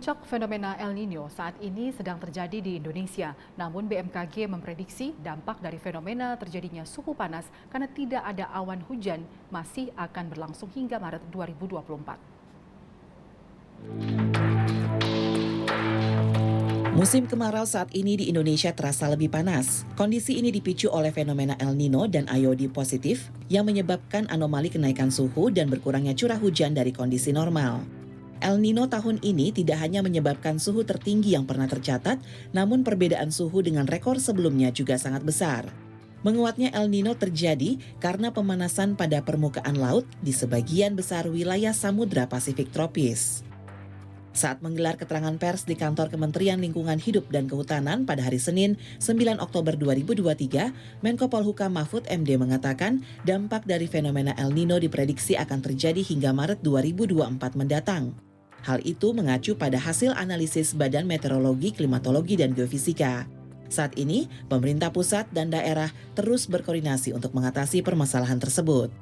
Puncak fenomena El Nino saat ini sedang terjadi di Indonesia. Namun BMKG memprediksi dampak dari fenomena terjadinya suhu panas karena tidak ada awan hujan masih akan berlangsung hingga Maret 2024. Musim kemarau saat ini di Indonesia terasa lebih panas. Kondisi ini dipicu oleh fenomena El Nino dan IOD positif yang menyebabkan anomali kenaikan suhu dan berkurangnya curah hujan dari kondisi normal. El Nino tahun ini tidak hanya menyebabkan suhu tertinggi yang pernah tercatat, namun perbedaan suhu dengan rekor sebelumnya juga sangat besar. Menguatnya El Nino terjadi karena pemanasan pada permukaan laut di sebagian besar wilayah Samudra Pasifik tropis. Saat menggelar keterangan pers di kantor Kementerian Lingkungan Hidup dan Kehutanan pada hari Senin, 9 Oktober 2023, Menko Polhukam Mahfud MD mengatakan dampak dari fenomena El Nino diprediksi akan terjadi hingga Maret 2024 mendatang. Hal itu mengacu pada hasil analisis Badan Meteorologi, Klimatologi, dan Geofisika. Saat ini, pemerintah pusat dan daerah terus berkoordinasi untuk mengatasi permasalahan tersebut.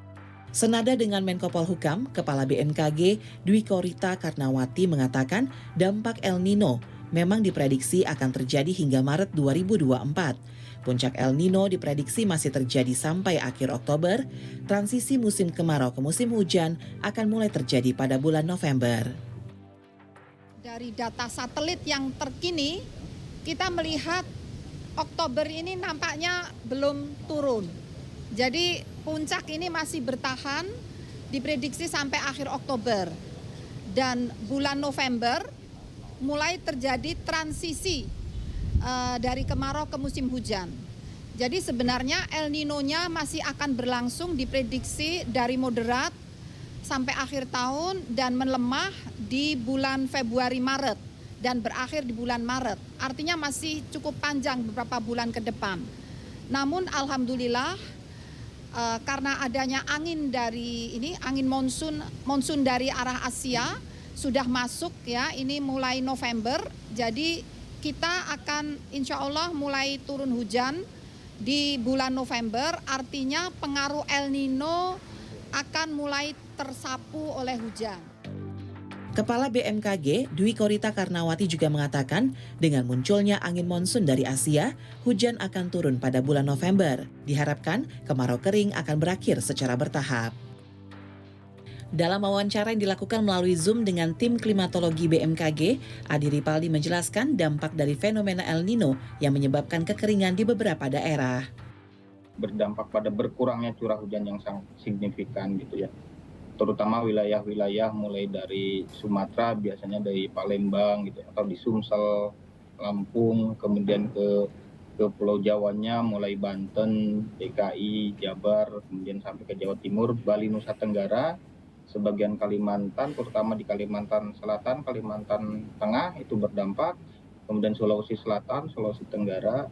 Senada dengan Menko Polhukam, Kepala BMKG Dwi Korita Karnawati mengatakan dampak El Nino memang diprediksi akan terjadi hingga Maret 2024. Puncak El Nino diprediksi masih terjadi sampai akhir Oktober. Transisi musim kemarau ke musim hujan akan mulai terjadi pada bulan November. Dari data satelit yang terkini, kita melihat Oktober ini nampaknya belum turun. Jadi puncak ini masih bertahan, diprediksi sampai akhir Oktober. Dan bulan November mulai terjadi transisi dari kemarau ke musim hujan. Jadi sebenarnya El Nino-nya masih akan berlangsung diprediksi dari moderat sampai akhir tahun dan melemah di bulan Februari-Maret dan berakhir di bulan Maret. Artinya masih cukup panjang beberapa bulan ke depan. Namun alhamdulillah karena adanya angin dari angin monsun dari arah Asia sudah masuk ya, ini mulai November. Jadi kita akan insya Allah mulai turun hujan di bulan November, artinya pengaruh El Nino akan mulai tersapu oleh hujan. Kepala BMKG Dwi Korita Karnawati juga mengatakan dengan munculnya angin monsun dari Asia, hujan akan turun pada bulan November. Diharapkan kemarau kering akan berakhir secara bertahap. Dalam wawancara yang dilakukan melalui Zoom dengan tim klimatologi BMKG, Adi Ripaldi menjelaskan dampak dari fenomena El Nino yang menyebabkan kekeringan di beberapa daerah. Berdampak pada berkurangnya curah hujan yang sangat signifikan gitu ya. Terutama wilayah-wilayah mulai dari Sumatera, biasanya dari Palembang gitu, atau di Sumsel, Lampung, kemudian ke Pulau Jawanya mulai Banten, DKI, Jabar, kemudian sampai ke Jawa Timur, Bali, Nusa Tenggara, sebagian Kalimantan, terutama di Kalimantan Selatan, Kalimantan Tengah itu berdampak, kemudian Sulawesi Selatan, Sulawesi Tenggara,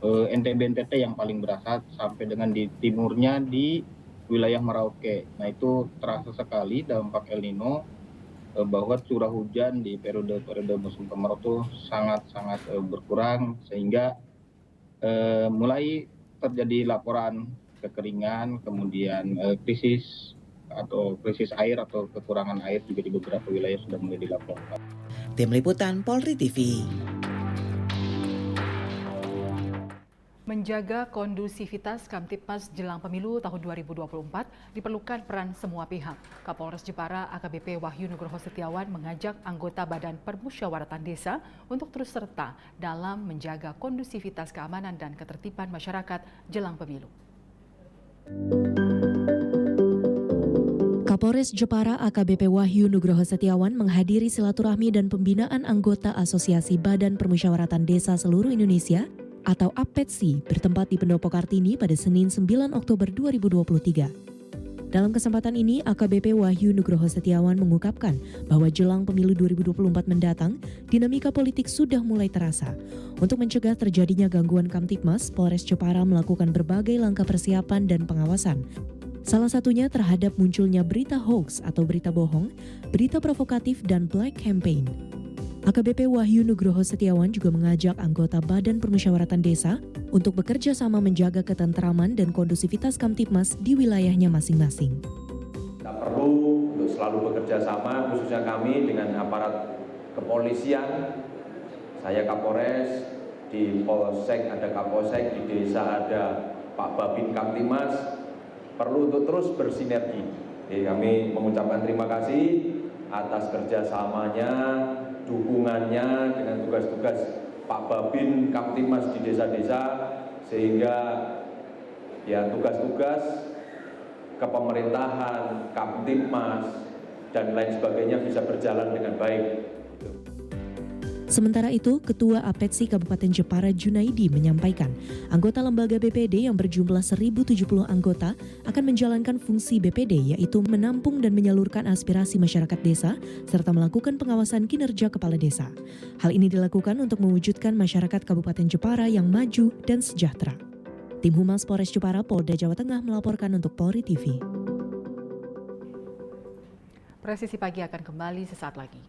NTB NTT yang paling berasa sampai dengan di timurnya di wilayah Merauke. Nah itu terasa sekali dampak El Nino bahwa curah hujan di periode musim kemarau itu sangat berkurang sehingga mulai terjadi laporan kekeringan, kemudian krisis air atau kekurangan air juga di beberapa wilayah sudah mulai dilaporkan. Tim Liputan Polri TV. Menjaga kondusivitas Kamtibmas jelang pemilu tahun 2024 diperlukan peran semua pihak. Kapolres Jepara AKBP Wahyu Nugroho Setiawan mengajak anggota Badan Permusyawaratan Desa untuk terus serta dalam menjaga kondusivitas keamanan dan ketertiban masyarakat jelang pemilu. Kapolres Jepara AKBP Wahyu Nugroho Setiawan menghadiri silaturahmi dan pembinaan anggota Asosiasi Badan Permusyawaratan Desa Seluruh Indonesia atau APEDSI bertempat di Pendopo Kartini pada Senin 9 Oktober 2023. Dalam kesempatan ini, AKBP Wahyu Nugroho Setiawan mengungkapkan bahwa jelang pemilu 2024 mendatang, dinamika politik sudah mulai terasa. Untuk mencegah terjadinya gangguan Kamtibmas, Polres Jepara melakukan berbagai langkah persiapan dan pengawasan. Salah satunya terhadap munculnya berita hoax atau berita bohong, berita provokatif, dan black campaign. AKBP Wahyu Nugroho Setiawan juga mengajak anggota Badan Permusyawaratan Desa untuk bekerja sama menjaga ketentraman dan kondusivitas Kamtibmas di wilayahnya masing-masing. Kita perlu untuk selalu bekerja sama, khususnya kami dengan aparat kepolisian, saya Kapolres, di Polsek ada Kapolsek, di desa ada Pak Babin Kamtimas, perlu untuk terus bersinergi. Jadi kami mengucapkan terima kasih atas kerjasamanya, dukungannya dengan tugas-tugas Pak Babin Kamtimas di desa-desa, sehingga ya tugas-tugas kepemerintahan, Kamtibmas, dan lain sebagainya bisa berjalan dengan baik. Sementara itu, Ketua APETSI Kabupaten Jepara Junaidi menyampaikan, anggota lembaga BPD yang berjumlah 1.070 anggota akan menjalankan fungsi BPD, yaitu menampung dan menyalurkan aspirasi masyarakat desa, serta melakukan pengawasan kinerja kepala desa. Hal ini dilakukan untuk mewujudkan masyarakat Kabupaten Jepara yang maju dan sejahtera. Tim Humas Polres Jepara, Polda Jawa Tengah melaporkan untuk Polri TV. Presisi Pagi akan kembali sesaat lagi.